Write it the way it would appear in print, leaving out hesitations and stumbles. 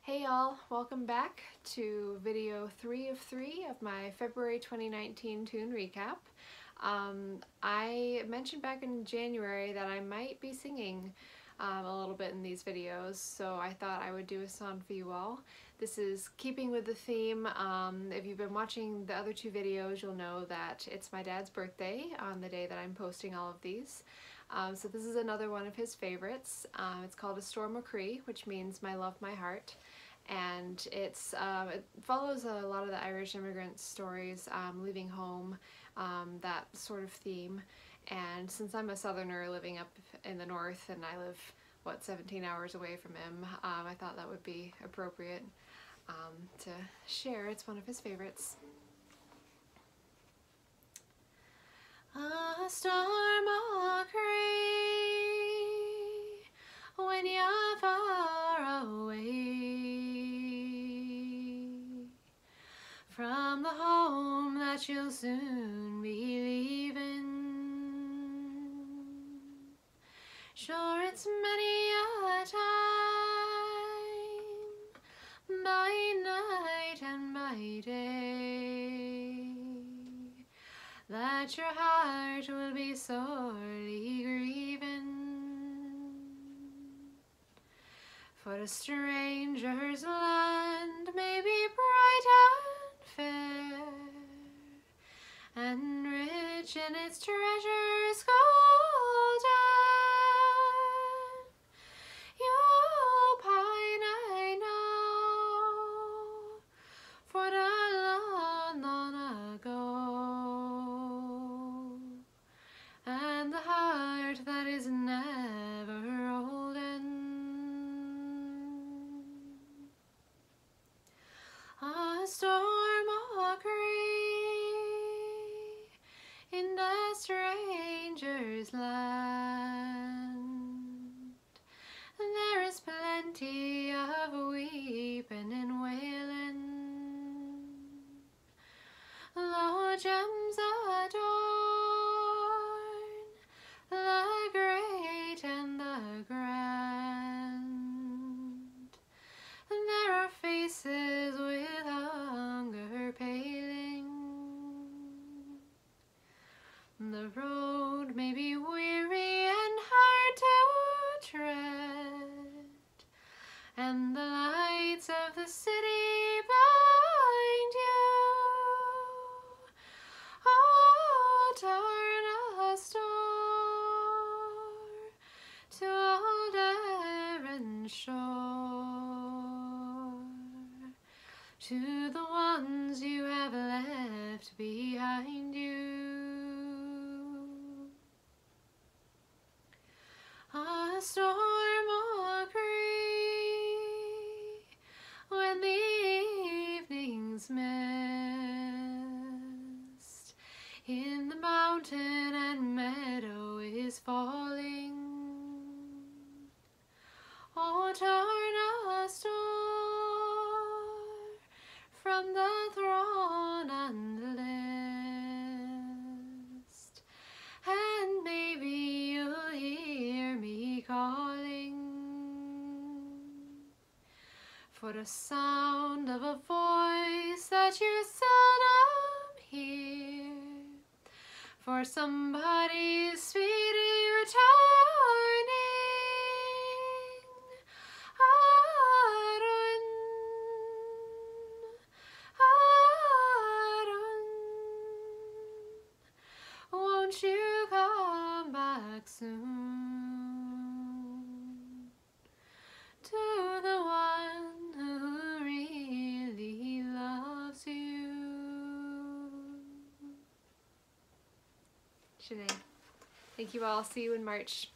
Hey y'all, welcome back to video 3 of 3 of my February 2019 tune recap. I mentioned back in January that I might be singing a little bit in these videos, so I thought I would do a song for you all. This is keeping with the theme. If you've been watching the other two videos, you'll know that it's my dad's birthday on the day that I'm posting all of these. So this is another one of his favorites. It's called a Stor Mo Chroi, which means my love, my heart. And it follows a lot of the Irish immigrant stories, leaving home, that sort of theme. And since I'm a southerner living up in the north and I live, what, 17 hours away from him, I thought that would be appropriate to share. It's one of his favorites. A storm o' Chroi, when you're far away from the home that you'll soon be leaving. Sure, it's many a time, by night and by day, that your heart will be sorely grieving. For a stranger's land may be bright and fair, and rich in its treasures golden. You'll pine, I know, for the long, long ago, and the heart that is never olden. A storm o' Chroi in the stranger's land, there is plenty of weeping and wailing. Low gems adorn the great and the grand, and there are faces with hunger paling. The road may be weary and hard to tread, and the lights of the city blind you. Oh, turn a store to old Erin's shore, to the ones you have left behind you. A storm o' Chroi, when the evening's mist in the mountain and meadow is falling. Oh, turn a star from the throne and the list, and maybe you'll hear me calling. For the sound of a voice that you seldom hear, for somebody's speedy returning. Arun, Arun, won't you come back soon to the one who really loves you? Sinead. Thank you all. See you in March.